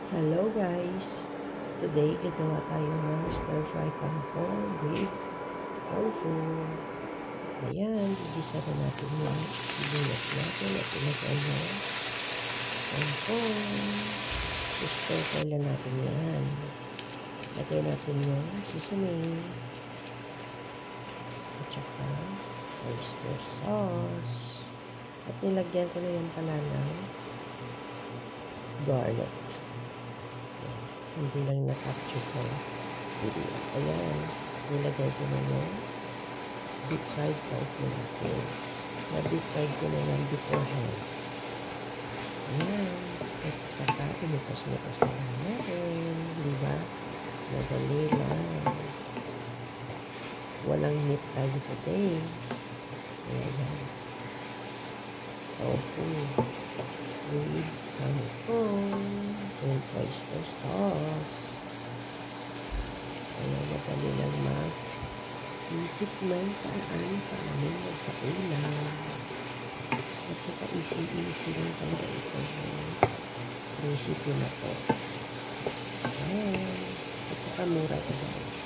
Hello guys! Today gagawa tayo ng stir fry kangkong with tofu. Ayan, igisa na natin yung sibuyas natin at ilagay yung kangkong. Stir fry lang natin yan. Lagay natin yung seasoning at saka oyster sauce. At nilagyan ko na yung pala ng garlic. Hindi lang na-capture ko video. Ayan, nilagay ko na yung deep fried tofu natin. Na-deep fried ko na yan beforehand. Ayan, at saka pinipos-mipos na lang natin. Diba? Madali lang. Walang meat tayo today. Ayan. Tofu with kangkong and oyster sauce. Kaya madali lang mag-isip ng paano magpaulam. At saka easy lang talaga ito. Recipe na to. Ayan. At saka mura ito guys.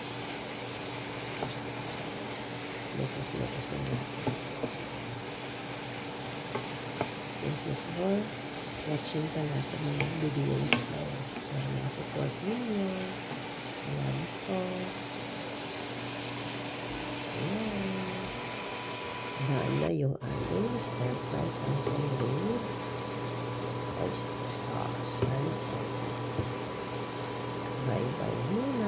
Lakas ang natin. Thank you for watching pala sa mga videos ko. Sa mga support ninyo. Salamat po. Ayan. Daan na yung ating stir fry kangkong with oyster sauce. Bye-bye muna.